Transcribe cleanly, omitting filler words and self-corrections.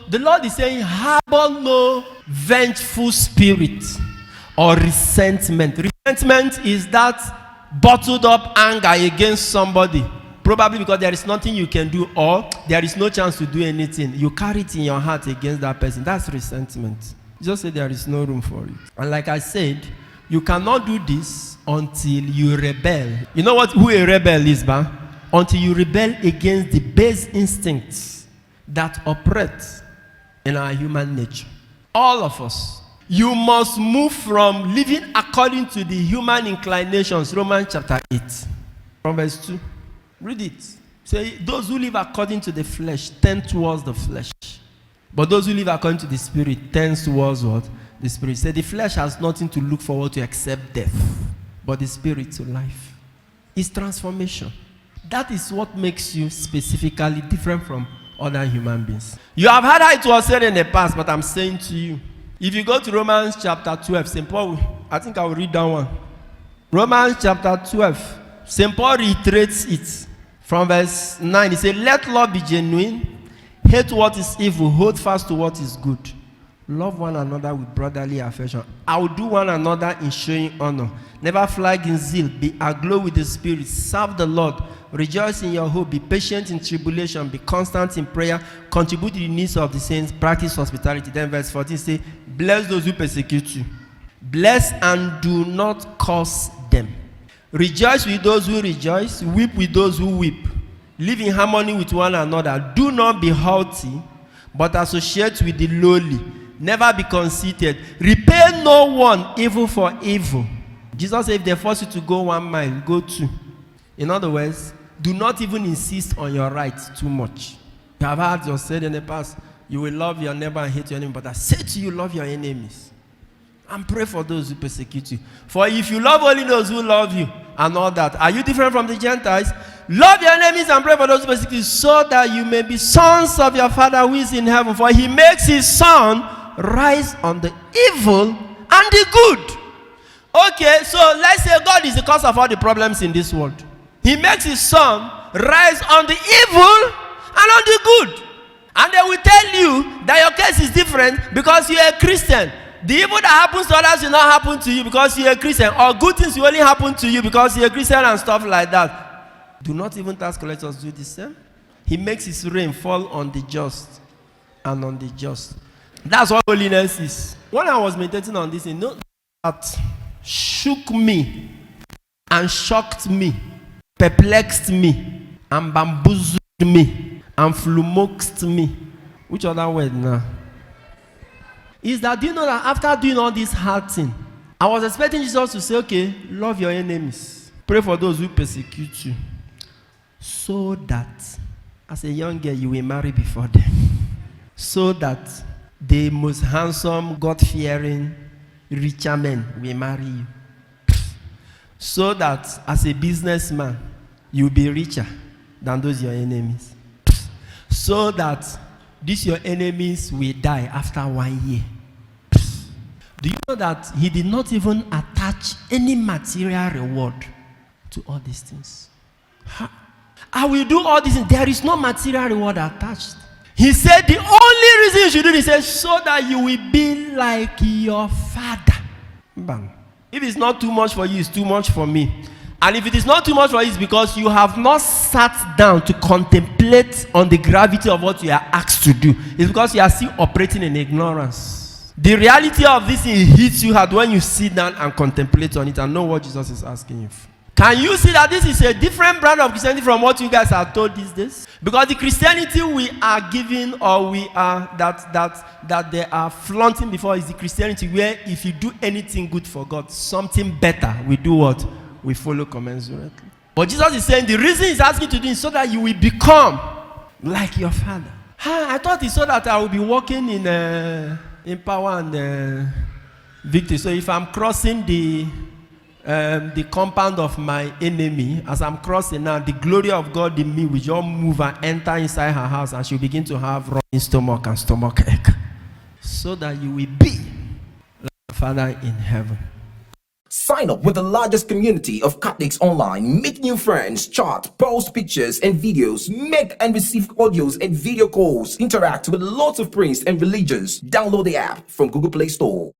the Lord is saying, harbor no vengeful spirit or resentment. Resentment is that bottled up anger against somebody, probably because there is nothing you can do or there is no chance to do anything. You carry it in your heart against that person. That's resentment. Just say there is no room for it. And like I said, you cannot do this until you rebel. You know who a rebel is, ba? Until you rebel against the base instincts that operate in our human nature. All of us. You must move from living according to the human inclinations. Romans chapter 8, from verse 2. Read it. Say, those who live according to the flesh tend towards the flesh. But those who live according to the Spirit tend towards what? The Spirit. Say, the flesh has nothing to look forward to except death. But the Spirit to life. It's transformation. That is what makes you specifically different from other human beings. You have heard how it was said in the past, but I'm saying to you, if you go to Romans chapter 12, St. Paul, I think I will read that one. Romans chapter 12, St. Paul reiterates it from verse 9. He said, let love be genuine, hate what is evil, hold fast to what is good. Love one another with brotherly affection. Outdo one another in showing honor. Never flag in zeal. Be aglow with the Spirit. Serve the Lord. Rejoice in your hope. Be patient in tribulation. Be constant in prayer. Contribute to the needs of the saints. Practice hospitality. Then verse 14 say, bless those who persecute you. Bless and do not curse them. Rejoice with those who rejoice. Weep with those who weep. Live in harmony with one another. Do not be haughty, but associate with the lowly. Never be conceited. Repay no one evil for evil. Jesus said, if they force you to go 1 mile, go 2. In other words, do not even insist on your rights too much. You have heard yourself said in the past, you will love your neighbor and hate your enemy. But I say to you, love your enemies. And pray for those who persecute you. For if you love only those who love you and all that, are you different from the Gentiles? Love your enemies and pray for those who persecute you, so that you may be sons of your Father who is in heaven. For he makes his sun rise on the evil and the good. Okay, so let's say God is the cause of all the problems in this world. He makes his sun rise on the evil and on the good. And they will tell you that your case is different because you're a Christian. The evil that happens to others will not happen to you because you're a Christian. Or good things will only happen to you because you're a Christian and stuff like that. Do not even tax collectors do the same. He makes his rain fall on the just and on the just. That's what holiness is. When I was meditating on this, you know, that shook me and shocked me, perplexed me, and bamboozled me, and flummoxed me. Which other word now? Is that, do you know that after doing all this hard thing, I was expecting Jesus to say, okay, love your enemies. Pray for those who persecute you. So that, as a young girl, you will marry before them. So that the most handsome, God-fearing, richer men will marry you. So that, as a businessman, you'll be richer than those your enemies. So that these your enemies will die after 1 year. Do you know that he did not even attach any material reward to all these things? I will do all these things. There is no material reward attached. He said the only reason you should do this is so that you will be like your Father. Bang. If it's not too much for you, it's too much for me. And if it is not too much for you, it's because you have not sat down to contemplate on the gravity of what you are asked to do. It's because you are still operating in ignorance. The reality of this thing hits you hard when you sit down and contemplate on it and know what Jesus is asking you for. Can you see that this is a different brand of Christianity from what you guys are told these days? Because the Christianity we are giving, or we are that they are flaunting before, is the Christianity where if you do anything good for God, something better, we do what? We follow commensurately. But Jesus is saying the reason he's asking you to do is so that you will become like your Father. I thought it's so that I will be walking in power and victory. So if I'm crossing the compound of my enemy, as I'm crossing now, the glory of God in me will just move and enter inside her house, and she'll begin to have running stomach and stomach ache. So that you will be like the Father in heaven. Sign up with the largest community of Catholics online. Meet new friends, chat, post pictures and videos, make and receive audios and video calls, interact with lots of priests and religions. Download the app from Google Play Store.